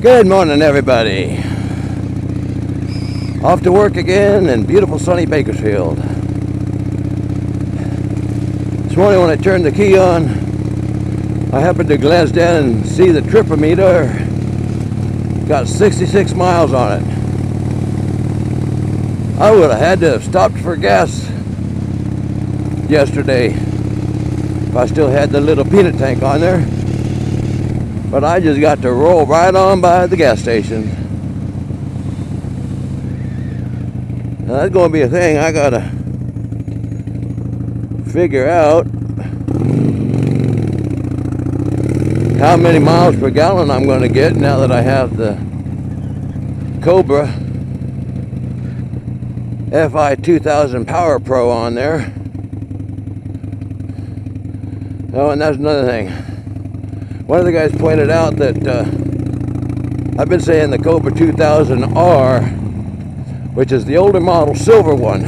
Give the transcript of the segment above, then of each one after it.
Good morning, everybody. Off to work again in beautiful sunny Bakersfield. This morning when I turned the key on, I happened to glance down and see the tripometer got 66 miles on it. I would have had to have stopped for gas yesterday if I still had the little peanut tank on there. But I just got to roll right on by the gas station. Now that's going to be a thing I got to figure out how many miles per gallon I'm going to get now that I have the Cobra FI 2000 Power Pro on there. Oh, and that's another thing. One of the guys pointed out that I've been saying the Cobra 2000R, which is the older model silver one.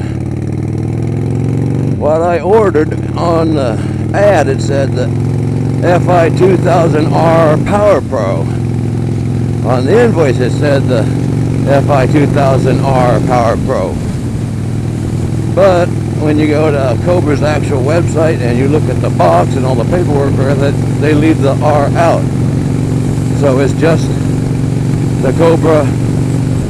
What I ordered on the ad, it said the FI 2000R Power Pro. On the invoice it said the FI 2000R Power Pro. But when you go to Cobra's actual website and you look at the box and all the paperwork for it, they leave the R out. So it's just the Cobra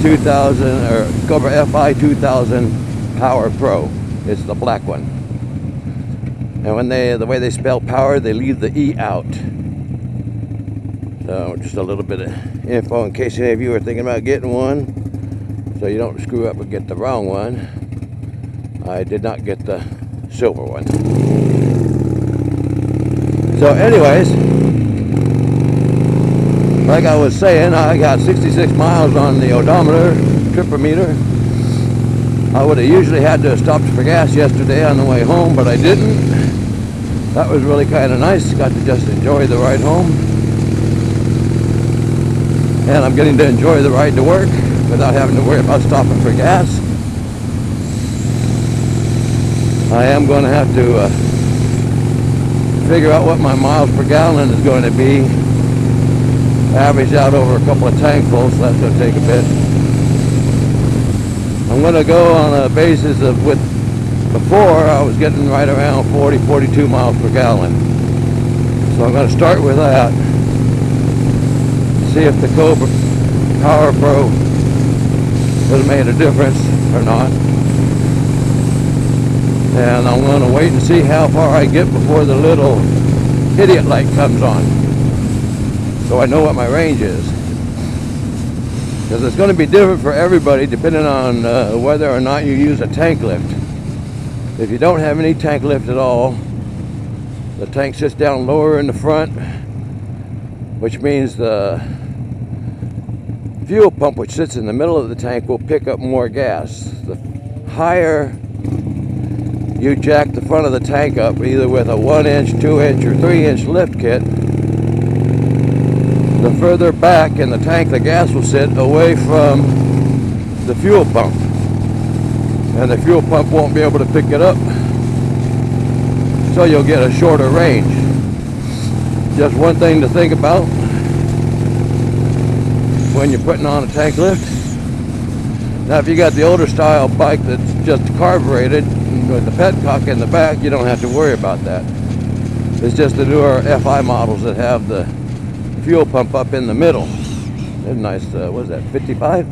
2000 or Cobra FI 2000 Power Pro. It's the black one. And when the way they spell power, they leave the E out. So just a little bit of info in case any of you are thinking about getting one, so you don't screw up and get the wrong one. I did not get the silver one. So anyways, like I was saying, I got 66 miles on the odometer, tripometer. I would have usually had to have stopped for gas yesterday on the way home, but I didn't. That was really kind of nice. Got to just enjoy the ride home. And I'm getting to enjoy the ride to work without having to worry about stopping for gas. I am going to have to figure out what my miles per gallon is going to be. Average out over a couple of tankfuls, so that's going to take a bit. I'm going to go on a basis of with before I was getting right around 42 miles per gallon. So I'm going to start with that. See if the Cobra Power Pro has made a difference or not. And I'm going to wait and see how far I get before the little idiot light comes on, so I know what my range is. Because it's going to be different for everybody depending on whether or not you use a tank lift. If you don't have any tank lift at all, the tank sits down lower in the front, which means the fuel pump, which sits in the middle of the tank, will pick up more gas. The higher you jack the front of the tank up, either with a 1-inch, 2-inch, or 3-inch lift kit, the further back in the tank the gas will sit away from the fuel pump. And the fuel pump won't be able to pick it up. So you'll get a shorter range. Just one thing to think about when you're putting on a tank lift. Now if you got the older style bike that's just carbureted with the petcock in the back, you don't have to worry about that. It's just the newer FI models that have the fuel pump up in the middle. That's nice. What is that, 55?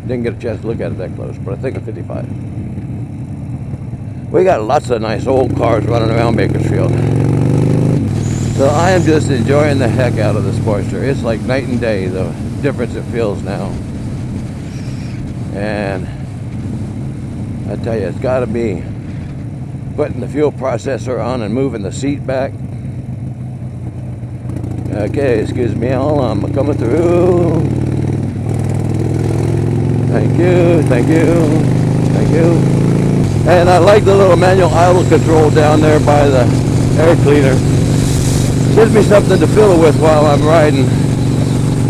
Didn't get a chance to look at it that close, but I think it's 55. We got lots of nice old cars running around Bakersfield. So I am just enjoying the heck out of the Sportster. It's like night and day, the difference it feels now. And I tell you, it's got to be putting the fuel processor on and moving the seat back. Okay, excuse me, I'm coming through. Thank you, thank you, thank you. And I like the little manual idle control down there by the air cleaner. Gives me something to fiddle with while I'm riding.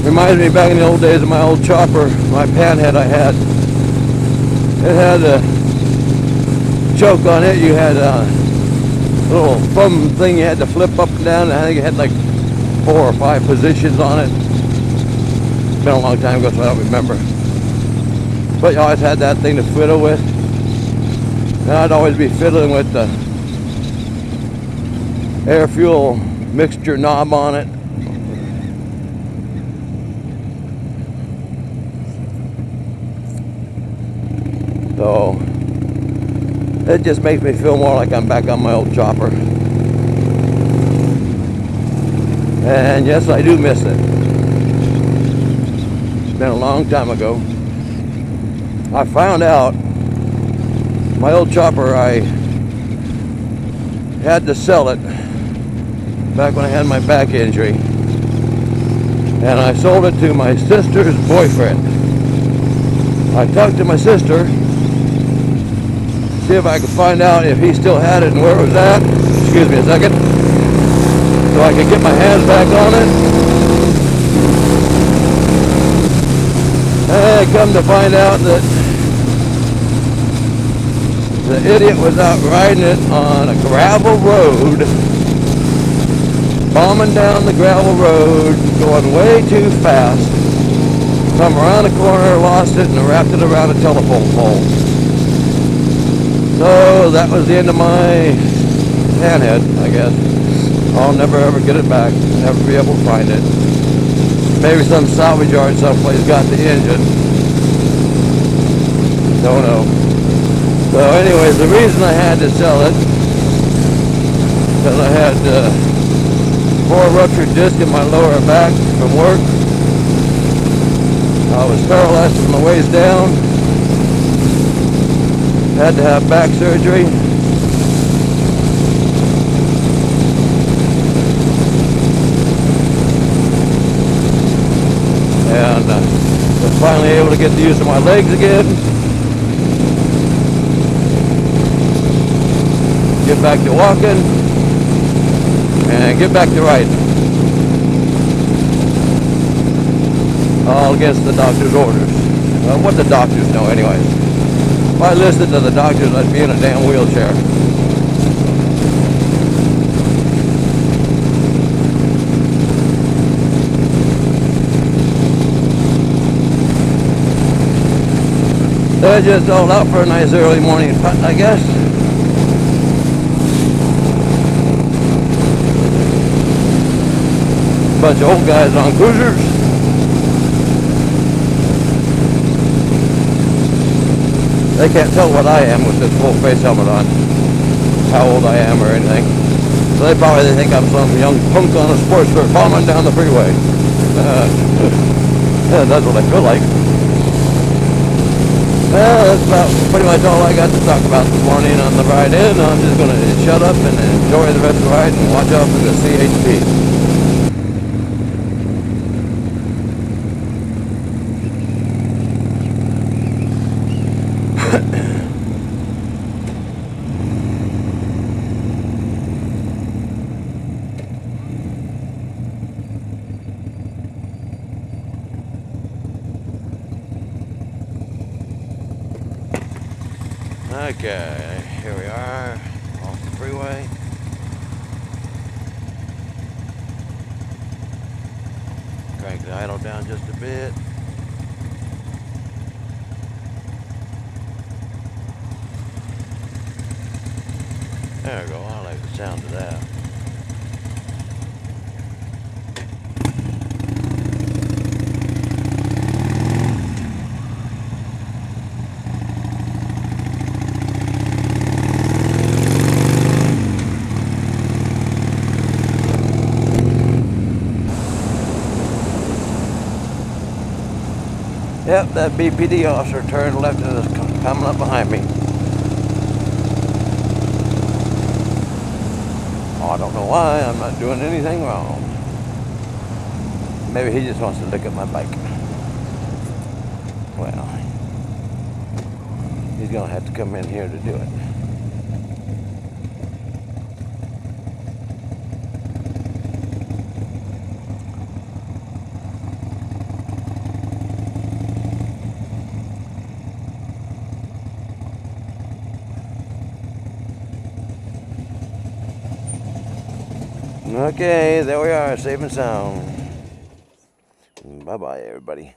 Reminds me back in the old days of my old chopper, my panhead I had. It had a choke on it. You had a little thumb thing you had to flip up and down. I think it had like 4 or 5 positions on it. been a long time ago, so I don't remember. But you always had that thing to fiddle with. And I'd always be fiddling with the air fuel mixture knob on it. So it just makes me feel more like I'm back on my old chopper. And yes, I do miss it. It's been a long time ago. I found out my old chopper, I had to sell it back when I had my back injury. And I sold it to my sister's boyfriend. I talked to my sister, see if I could find out if he still had it and where it was at. Excuse me a second. So I could get my hands back on it. And come to find out that the idiot was out riding it on a gravel road, bombing down the gravel road, going way too fast. Come around the corner, lost it, and wrapped it around a telephone pole. So that was the end of my handhead, I guess. I'll never ever get it back, never be able to find it. Maybe some salvage yard someplace got the engine. Don't know. So anyways, the reason I had to sell it, because I had 4 ruptured discs in my lower back from work. I was paralyzed from the waist down. Had to have back surgery. And was finally able to get the use of my legs again. Get back to walking. And get back to riding. All against the doctor's orders. Well, what the doctors know anyway. If I listened to the doctors, I'd be in a damn wheelchair. They're just all out for a nice early morning punt, I guess. Bunch of old guys on cruisers. They can't tell what I am with this full face helmet on, how old I am or anything. So they probably think I'm some young punk on a Sportster bombing down the freeway. Yeah, that's what I feel like. Well, that's about pretty much all I got to talk about this morning on the ride in. I'm just going to shut up and enjoy the rest of the ride and watch out for the CHP. Okay, here we are, off the freeway. Crank the idle down just a bit. There we go, I like the sound of that. Yep, that BPD officer turned left and is coming up behind me. Oh, I don't know why. I'm not doing anything wrong. Maybe he just wants to look at my bike. Well, he's going to have to come in here to do it. Okay, there we are, safe and sound. Bye-bye, everybody.